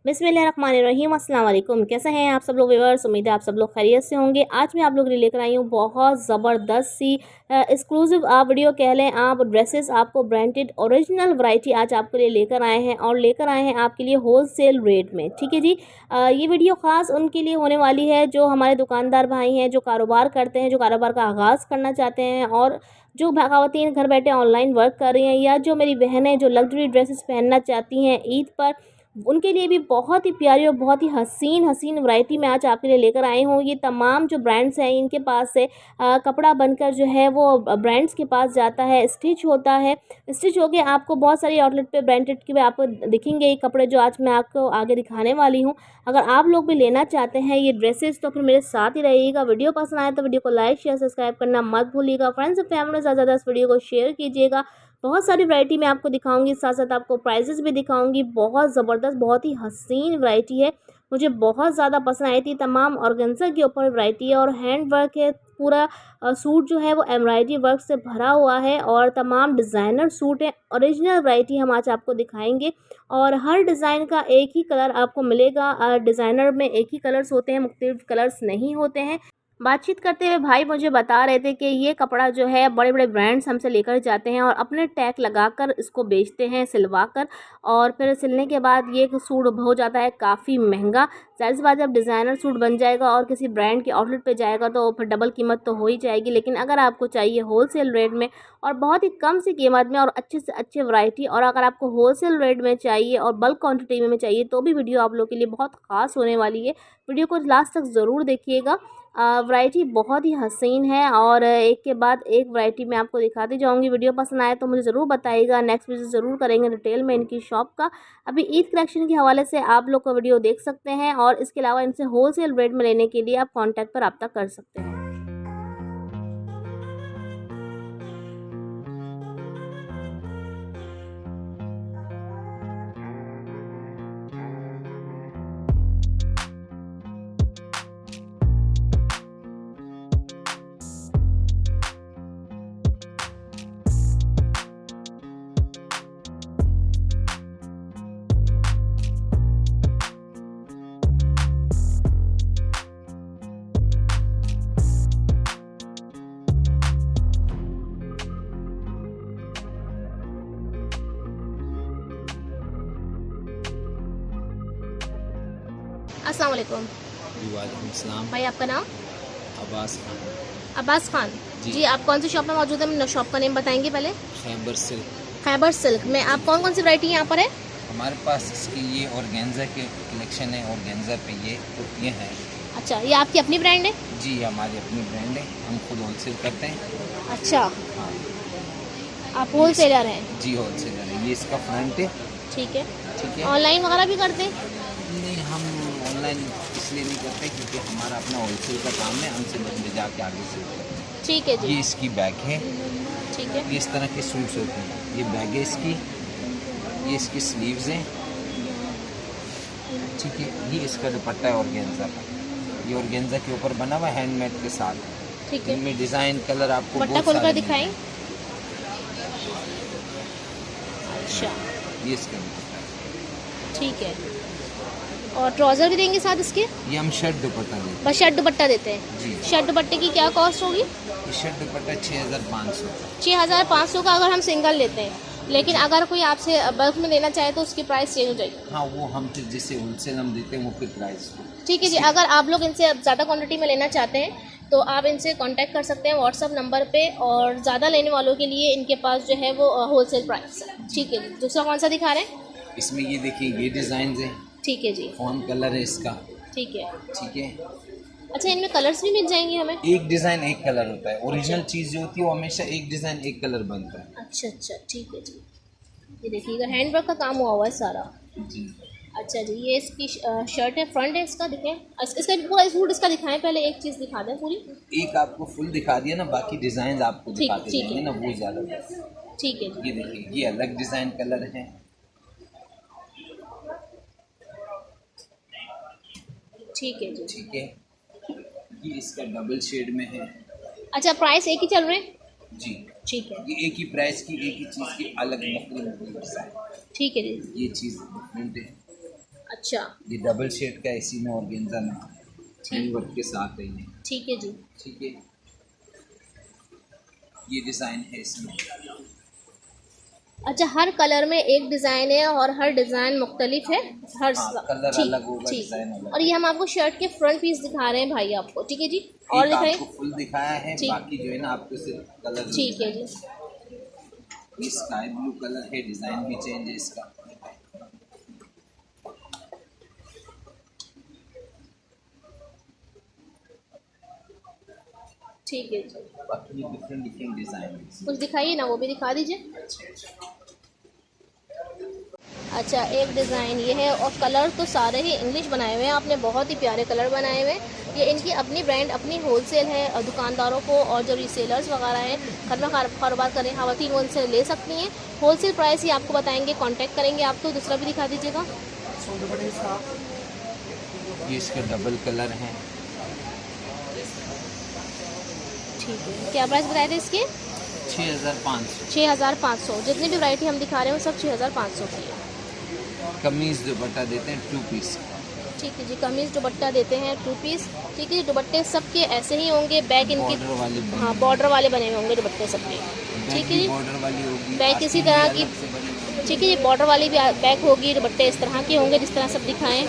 बिस्मिल्लाहिर्रहमानिर्रहीम, अस्सलाम वालेकुम। कैसे हैं आप सब लोग व्यूअर्स? उम्मीद है आप सब लोग खैरियत से होंगे। आज मैं आप लोग के लिए लेकर आई हूँ बहुत ज़बरदस्त सी एक्सक्लूसिव आप वीडियो कह लें आप, ड्रेसेस आपको ब्रांडेड ओरिजिनल वैरायटी आज आपके लिए लेकर आए हैं और लेकर आए हैं आपके लिए होलसेल रेट में। ठीक है जी। ये वीडियो ख़ास उनके लिए होने वाली है जो हमारे दुकानदार भाई हैं, जो कारोबार करते हैं, जो कारोबार का आगाज़ करना चाहते हैं, और जो ख़वातीन घर बैठे ऑनलाइन वर्क कर रही हैं, या जो मेरी बहनें जो लग्जरी ड्रेसेस पहनना चाहती हैं ईद पर, उनके लिए भी बहुत ही प्यारी और बहुत ही हसीन हसीन वैरायटी मैं आज आपके लिए लेकर आई हूँ। ये तमाम जो ब्रांड्स हैं इनके पास से कपड़ा बनकर जो है वो ब्रांड्स के पास जाता है, स्टिच होता है। स्टिच होके आपको बहुत सारी आउटलेट पे ब्रांडेड के भी आपको दिखेंगे ये कपड़े जो आज मैं आपको आगे दिखाने वाली हूँ। अगर आप लोग भी लेना चाहते हैं ये ड्रेसेस तो फिर मेरे साथ ही रहिएगा। वीडियो पसंद आए तो वीडियो को लाइक शेयर सब्सक्राइब करना मत भूलिएगा। फ्रेंड्स और फैमिली के साथ ज़्यादा इस वीडियो को शेयर कीजिएगा। बहुत सारी वैरायटी मैं आपको दिखाऊंगी, साथ साथ आपको प्राइजेस भी दिखाऊंगी। बहुत ज़बरदस्त बहुत ही हसीन वैरायटी है, मुझे बहुत ज़्यादा पसंद आई थी। तमाम ऑर्गेन्जा के ऊपर वैरायटी है और हैंड वर्क है। पूरा सूट जो है वो एम्ब्रॉयडरी वर्क से भरा हुआ है और तमाम डिज़ाइनर सूट है। ओरिजिनल वैरायटी हम आज आपको दिखाएंगे और हर डिज़ाइन का एक ही कलर आपको मिलेगा। डिज़ाइनर में एक ही कलर्स होते हैं, मुख्तलिफ कलर्स नहीं होते हैं। बातचीत करते हुए भाई मुझे बता रहे थे कि ये कपड़ा जो है बड़े बड़े ब्रांड्स हमसे लेकर जाते हैं और अपने टैग लगाकर इसको बेचते हैं सिलवा कर, और फिर सिलने के बाद ये सूट हो जाता है काफ़ी महंगा। ज़ाहिर सी बात है, जब डिज़ाइनर सूट बन जाएगा और किसी ब्रांड के आउटलेट पे जाएगा तो फिर डबल कीमत तो हो ही जाएगी। लेकिन अगर आपको चाहिए होलसेल रेट में और बहुत ही कम सी कीमत में और अच्छे से अच्छे वैरायटी, और अगर आपको होलसेल रेट में चाहिए और बल्क क्वांटिटी में चाहिए तो भी वीडियो आप लोग के लिए बहुत ख़ास होने वाली है। वीडियो को लास्ट तक ज़रूर देखिएगा। वैरायटी बहुत ही हसीन है और एक के बाद एक वैरायटी मैं आपको दिखाती जाऊंगी। वीडियो पसंद आए तो मुझे ज़रूर बताइएगा। नेक्स्ट विजिट ज़रूर करेंगे डिटेल में इनकी शॉप का। अभी ईद कलेक्शन के हवाले से आप लोग का वीडियो देख सकते हैं और इसके अलावा इनसे होलसेल रेट में लेने के लिए आप कॉन्टैक्ट पर रब्ता कर सकते हैं। अस्सलाम वालेकुम। वालेकुम सलाम। भाई आपका नाम? अब्बास खान। अब्बास खान जी। आप कौन सी शॉप में मौजूद हैं? शॉप का नेम बताएंगे पहले। खैबर सिल्क। खैबर सिल्क में आप कौन कौन सी वैरायटी यहाँ पर है? हमारे पास इसकी ये ऑर्गेन्जा के कलेक्शन है। ऑर्गेन्जा पे ये कुर्तियाँ हैं। अच्छा, ये आपकी अपनी ब्रांड है? जी, हमारी अपनी ब्रांड है, हम खुद होलसेल करते हैं। अच्छा, हाँ, आप होलसेलर हैं? जी होलसेलर है। ये इसका फ्रंट है। ठीक है। ठीक है। ऑनलाइन वगैरह भी करते हैं? नहीं, हम ऑनलाइन इसलिए नहीं करते क्योंकि हमारा अपना होलसेल का काम है, हमसे ले जाके आगे सेल करते हैं। ठीक है जी। ये इसकी बैग है। ठीक है। ये इस तरह के सूट्स होते हैं। ये बैग है इसकी, ये इसकी स्लीव्स हैं। ठीक है। ये इसका दुपट्टा है ऑर्गेन्जा का। ये ऑर्गेन्जा के ऊपर बना हुआ हैंडमेड के साथ। ठीक है। इनमें डिज़ाइन कलर आपको दुपट्टा खोलकर दिखाएं। अच्छा, ये इसका दुपट्टा है। ठीक है। और ट्राउज़र भी देंगे साथ इसके? ये हम शर्ट दुपट्टा देते हैं। बस शर्ट दुपट्टा देते हैं जी। शर्ट दुपट्टे की क्या कॉस्ट होगी? ये शर्ट दुपट्टा 6500। 6500 का अगर हम सिंगल लेते हैं, लेकिन अगर कोई आपसे बल्क में लेना चाहे तो उसकी प्राइस चेंज हो जाएगी? हाँ, वो हम फिर जैसे होलसेल हम देते हैं वो फिर प्राइस। ठीक है जी। अगर आप लोग इनसे ज़्यादा क्वांटिटी में लेना चाहते हैं तो आप इनसे कांटेक्ट कर सकते हैं व्हाट्सअप नंबर पे, और ज़्यादा लेने वालों के लिए इनके पास जो है वो होलसेल प्राइस है। ठीक है। दूसरा कौन सा दिखा रहे हैं? इसमें ये देखिए, ये डिज़ाइन है। ठीक है जी। फोन कलर है इसका। ठीक है। ठीक है। अच्छा, इनमें कलर्स भी मिल जाएंगे हमें? एक डिज़ाइन एक कलर होता है। ओरिजिनल चीज़ जो होती है वो हमेशा एक डिज़ाइन एक कलर बनता है। अच्छा अच्छा, ठीक है जी। ये देखिएगा हैंड वर्क का काम हुआ है सारा। जी। अच्छा जी, ये इसकी शर्ट है, फ्रंट है इसका, दिखें इसका पूरा सूट इसका दिखाएं। पहले एक चीज़ दिखा दें पूरी। एक आपको फुल दिखा दिया ना, बाकी डिज़ाइन आपको दिखाते जाएंगे ना, वो ज़्यादा। ठीक है जी। ये देखिए, ये अलग डिज़ाइन कलर है। ठीक है जी। ठीक है। ये इसका डबल शेड में है। अच्छा, प्राइस एक ही चल रहे हैं? जी। ठीक है। ये एक ही प्राइस की, एक ही चीज़ की अलग मुख्तलिफ डिज़ाइन। ठीक है जी। ये चीज़ डिफरेंट है। अच्छा, ये डबल शेड का इसी में ऑर्गेन्जा में हैंड वर्क के साथ है ये। ठीक है जी। ठीक है, ये डिज़ाइन है इसमें। अच्छा, हर कलर में एक डिज़ाइन है और हर डिज़ाइन मुख्तलिफ है, हर हाँ, कलर ठीक अलग होगा, ठीक। डिज़ाइन अलग। और ये हम आपको शर्ट के फ्रंट पीस दिखा रहे हैं भाई आपको, ठीक है जी। और एक दिखाइए। आपको फुल दिखाया है, ठीक। बाकी जो है ना आपको सिर्फ कलर। ठीक है जी। ये स्काई ब्लू कलर है, डिज़ाइन भी चेंज है इसका। ठीक है जी। बाकी ये डिफरेंट डिफरेंट डिज़ाइन है। कुछ दिखाइए ना, वो भी दिखा दीजिए। अच्छा, एक डिज़ाइन ये है और कलर तो सारे ही इंग्लिश बनाए हुए हैं आपने, बहुत ही प्यारे कलर बनाए हुए हैं। ये इनकी अपनी ब्रांड, अपनी होलसेल है और दुकानदारों को और जो रीसेलर्स वगैरह हैं, घर में कारोबार करें ख़वातीन, वो इनसे ले सकती हैं। होलसेल प्राइस ही आपको बताएंगे, कांटेक्ट करेंगे आपको। दूसरा भी दिखा दीजिएगा। ये इसका डबल कलर है। ठीक है, क्या प्राइस बताए थे इसके? 6500। 6500। जितनी भी वैरायटी हम दिखा रहे हैं वो सब 6500 की है। कमीज दुपट्टा देते हैं 2 पीस। ठीक है जी, कमीज़ दुपट्टा देते हैं 2 पीस। ठीक है जी, दुपट्टे सबके ऐसे ही होंगे, बैक इनके बॉर्डर वाले हाँ बॉर्डर वाले बने हुए होंगे दुपट्टे सबके। ठीक है जी, बॉर्डर वाली होगी, बैक इसी आस्तीन तरह भी की। अलग से बनी हुई है। ठीक है जी, बॉर्डर वाली भी बैक होगी, दुपट्टे इस तरह के होंगे जिस तरह सब दिखाएं।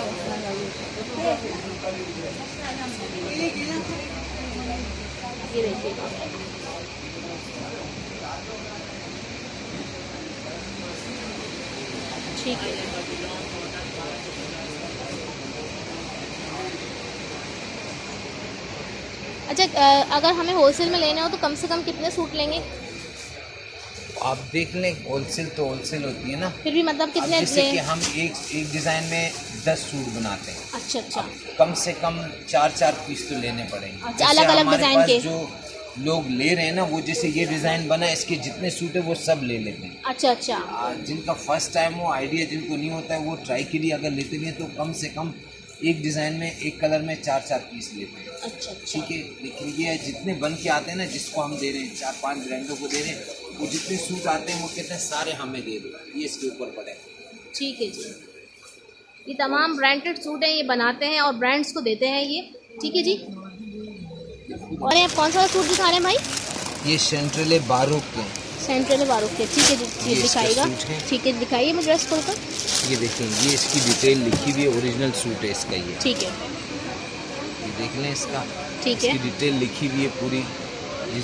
ये देखिएगा, ठीक है। अच्छा, अगर हमें होलसेल में लेना हो तो कम से कम कितने सूट लेंगे? आप देख लें, होलसेल तो होलसेल होती है ना। फिर भी मतलब अब कितने जैसे कि लें? हम एक डिज़ाइन में 10 सूट बनाते हैं, अच्छा अच्छा। कम से कम 4-4 पीस तो लेने पड़ेंगे। अच्छा, जैसे अलग-अलग हमारे डिज़ाइन पास के? जो लोग ले रहे हैं ना, वो जैसे ये डिज़ाइन बना है, इसके जितने सूट है वो सब ले लेते हैं। अच्छा अच्छा। जिनका फर्स्ट टाइम हो, आइडिया जिनको नहीं होता है, वो ट्राई के लिए अगर लेते भी हैं तो कम से कम एक डिज़ाइन में, एक कलर में 4-4 पीस लेते हैं। अच्छा अच्छा। ठीक है, लेकिन ये जितने बन के आते हैं ना, जिसको हम दे रहे हैं, 4-5 ब्रांडों को दे रहे हैं, वो जितने सूट आते हैं वो कहते हैं सारे हमें दे दो, ये इसके ऊपर पड़ेगा। ठीक है जी, ये तमाम ब्रांडेड सूट हैं, ये बनाते हैं और ब्रांड्स को देते हैं ये। ठीक है जी। और ये कौन सा सूट दिखा रहे हैं भाई? ये सेंट्रल बारूक के। सेंट्रल बारूक के। ठीक है जी, ये ये इसका दिखाएगा। सूट है। ठीक है, दिखाइए मुझे ड्रेस खोलकर। ये देखें, ये इसकी डिटेल लिखी हुई है, ओरिजिनल सूट है इसका ये। ठीक है। ये देख लें इसका, ठीक है। इसकी डिटेल लिखी हुई है पूरी,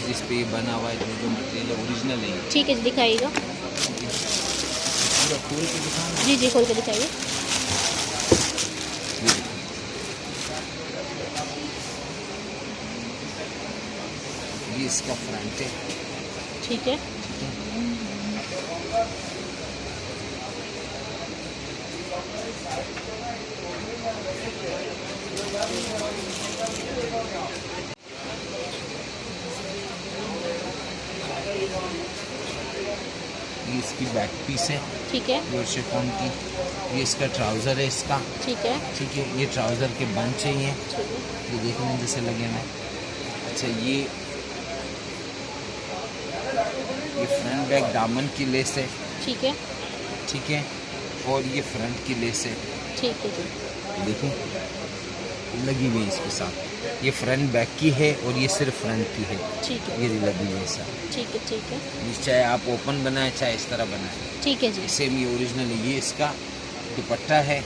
जिस पे ये बना हुआ है, जो मटेरियल है ओरिजिनल है ये। ठीक है जी, दिखाइएगा। पूरा खोल के दिखाना। जी जी, खोल के दिखाइए। ये देखिए, ये इसका फ्रंट है। ठीक है। ये इसकी बैक पीस है, ठीक है। ये शिफॉन की। ये इसका ट्राउज़र है इसका। ठीक है। ठीक है, ये ट्राउज़र के बंच है ये ठीक है। देखने में जैसे लगे हुए। अच्छा, ये फ्रंट बैक दामन की लेस है। ठीक है। ठीक है, और ये फ्रंट की लेस है। ठीक है जी। देखो लगी हुई है इसके साथ। ये फ्रंट बैक की है और ये सिर्फ फ्रंट की है। ठीक है। ये लगी हुई है सर। ठीक है। ठीक है। ये चाहे आप ओपन बनाए चाहे इस तरह बनाए, ठीक है जी। सेम ये ओरिजिनल है। ये इसका दुपट्टा है।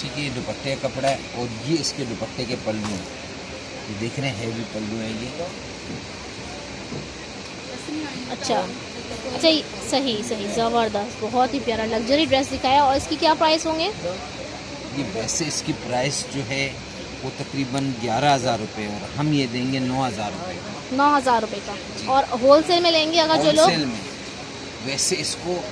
ठीक है, ये दुपट्टे का कपड़ा है और ये इसके दुपट्टे के पल्लू हैं। ये देख रहे हैं, हैवी पल्लू है ये। अच्छा अच्छा, सही सही, ज़बरदस्त, बहुत ही प्यारा लग्जरी ड्रेस दिखाया। और इसकी क्या प्राइस होंगे? ये वैसे इसकी प्राइस जो है वो तकरीबन 11,000 रुपये, और हम ये देंगे 9,000 रुपये का। 9,000 रुपये का। और होलसेल में लेंगे अगर जो लोग? होलसेल में वैसे इसको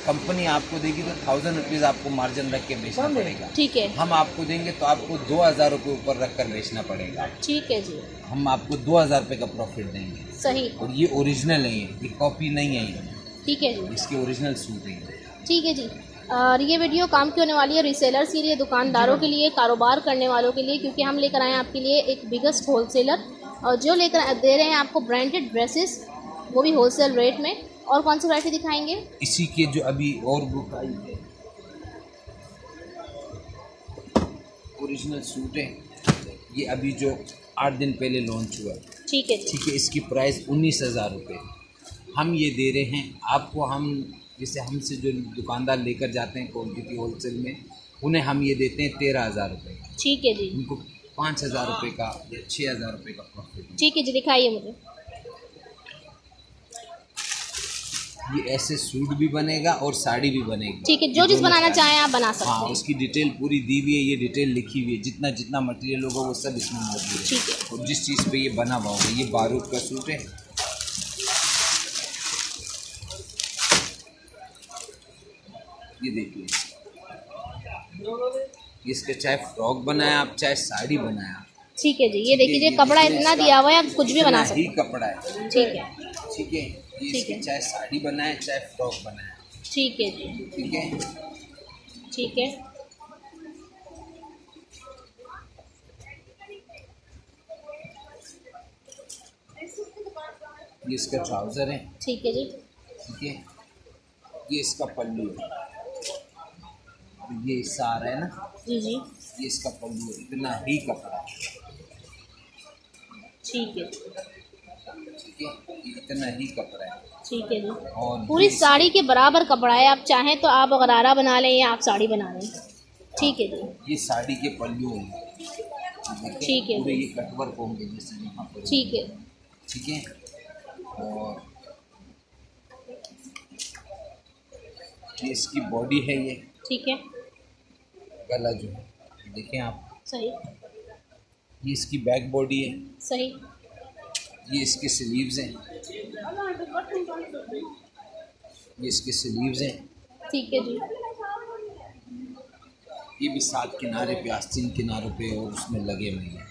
कंपनी आपको देगी तो 1,000 रुपीज़ आपको मार्जिन रख के बेचना पड़ेगा। ठीक है। हम आपको देंगे तो आपको 2,000 रुपये ऊपर रख कर बेचना पड़ेगा। ठीक है जी। हम आपको 2,000 रुपये का प्रॉफिट देंगे। सही। और ये ओरिजिनल है, ये कॉपी नहीं है ये। ठीक है जी। इसके ओरिजिनल सूट है। ठीक है जी। और ये वीडियो काम की होने वाली है रीसेलर्स के लिए, दुकानदारों के लिए, कारोबार करने वालों के लिए, क्योंकि हम लेकर आए हैं आपके लिए एक बिगेस्ट होलसेलर, और जो लेकर दे रहे हैं आपको ब्रांडेड ड्रेसेस, वो भी होलसेल रेट में। और कौन सी वैरायटी दिखाएंगे? इसी के जो अभी और बुक आई है, ओरिजिनल सूट है। ये अभी जो 8 दिन पहले लॉन्च हुआ है। ठीक है जी। ठीक है, इसकी प्राइस 19,000 रुपये हम ये दे रहे हैं आपको। हम जैसे हमसे जो दुकानदार लेकर जाते हैं क्वान्टिटी होलसेल में, उन्हें हम ये देते हैं 13,000 रुपये का। ठीक है जी। उनको 5,000 रुपये का या 6,000 रुपये का प्रॉफिट। ठीक है जी, दिखाइए मुझे। ये ऐसे सूट भी बनेगा और साड़ी भी बनेगी। ठीक है, जो चीज़ बनाना चाहें आप बना सकते हाँ, हैं। उसकी डिटेल पूरी दी हुई है, ये डिटेल लिखी हुई है, जितना जितना मटेरियल होगा वो सब इसमें मौजूद है। ठीक है। और जिस चीज़ पे ये बना हुआ होगा, ये बारूद का सूट है। ये देखिए, इसके चाहे फ्रॉक बनाए आप, चाहे साड़ी बनाए आप। ठीक है जी, ये देखिए कपड़ा इतना दिया हुआ है, आप कुछ भी बना सकते ही कपड़ा है। हैं। ठीक है। ठीक है, ये ठीक इसके है। चाहे साड़ी बनाए चाहे फ्रॉक बनाए। ठीक है जी। ठीक है, ठीक है। ये इसका ट्राउज़र है। ठीक है जी। ठीक है, ये इसका पल्लू है। ये हिस्सा आ रहा है ना, जी जी। ये इसका पल्लू है। इतना ही कपड़ा है। ठीक है। ठीक है, ये इतना ही कपड़ा है। ठीक है जी। और पूरी साड़ी के बराबर कपड़ा है, आप चाहें तो आप गरारा बना लें या आप साड़ी बना लें। ठीक है जी। ये साड़ी के पल्लू होंगे। ठीक है। पूरे ये कटवर्क होंगे जैसे यहाँ पर। ठीक है। ठीक है, और ये इसकी बॉडी है। ये ठीक है। गला जो है देखें आप, सही। ये इसकी बैक बॉडी है। सही। ये इसके स्लीव्स हैं। ये इसके स्लीव्स हैं। ठीक है जी। ये भी 7 किनारे पे, आस्तीन किनारों पे और उसमें लगे हुए हैं,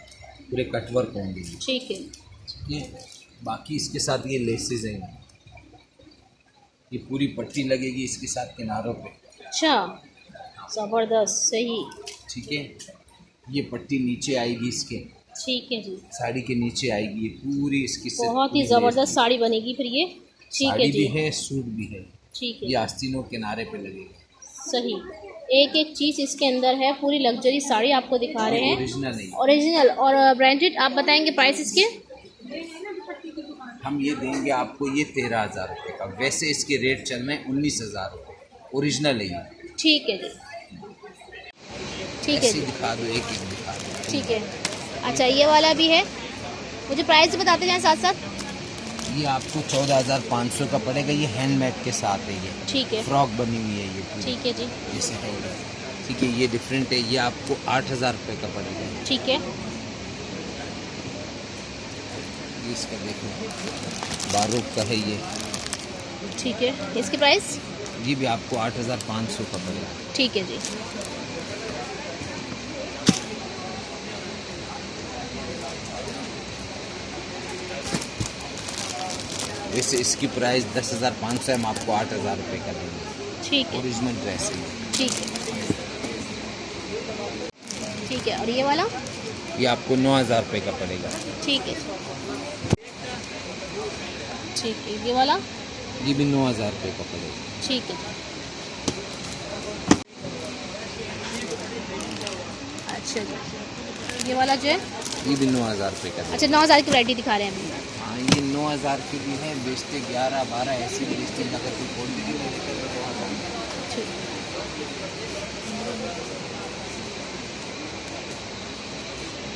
पूरे कटवर्क होंगे ये। ठीक है। ठीक है, बाकी इसके साथ ये लेसेस हैं। ये पूरी पट्टी लगेगी इसके साथ किनारों पे। अच्छा, ज़बरदस्त, सही। ठीक है, ये पट्टी नीचे आएगी इसके, ठीक है जी। साड़ी के नीचे आएगी। ये पूरी इसकी बहुत ही ज़बरदस्त साड़ी बनेगी फिर ये। ठीक है साड़ी जी। भी है, सूट भी है। ठीक ये है। आस्तीनों किनारे पे लगेगा। सही। एक एक चीज़ इसके अंदर है, पूरी लग्जरी साड़ी आपको दिखा रहे हैं। ओरिजिनल है। ओरिजिनल और ब्रांडेड। आप बताएंगे प्राइस इसके? हम ये देंगे आपको ये 13,000 रुपये का। वैसे इसके रेट चल रहे हैं 19,000 रुपये। ओरिजिनल है ये। ठीक है जी। ठीक है ऐसे जी। दिखा दो, एक एक दिखा दो। ठीक है। अच्छा, ये वाला भी है, मुझे प्राइस बताते जाएं साथ साथ। ये आपको 14,500 का पड़ेगा। ये हैंडमेड के साथ है। ये ठीक है। फ्रॉक बनी हुई है ये पूरी। ठीक है जी। जैसे है ये। ठीक है, ये डिफरेंट है। ये आपको 8,000 रुपये का पड़ेगा। ठीक है। ये इसका देखो, बारूद का है ये। ठीक है, इसकी प्राइस? ये भी आपको 8,500 का पड़ेगा। ठीक है जी। वैसे इसकी प्राइस 10,500 है, हम आपको 8,000 रुपये का देंगे। ठीक है। ओरिजिनल ड्रेस है। ठीक है। ठीक है, और ये वाला? ये आपको 9,000 रुपये का पड़ेगा। ठीक है। ठीक है, ये वाला? ये भी 9,000 रुपये का पड़ेगा। ठीक है। अच्छा जी, ये वाला जो है? ये भी 9,000 रुपये का। अच्छा, 9,000 की वैरायटी दिखा रहे हैं हम। हाँ, ये 9,000 की भी है, बेचते 11-12 ऐसी भी बेचते हैं। अगर कोई क्वान्टिटी में लेते हैं तो 9,000। ठीक।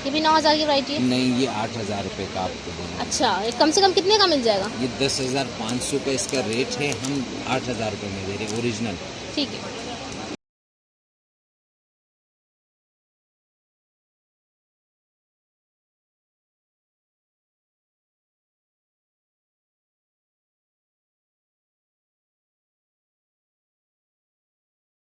ये भी 9,000 की वैरायटी है? नहीं, ये 8,000 रुपये का आपको देंगे। अच्छा, ये कम से कम कितने का मिल जाएगा? ये 10,500 का इसका रेट है, हम 8,000 रुपये में दे रहे हैं ओरिजिनल। ठीक है।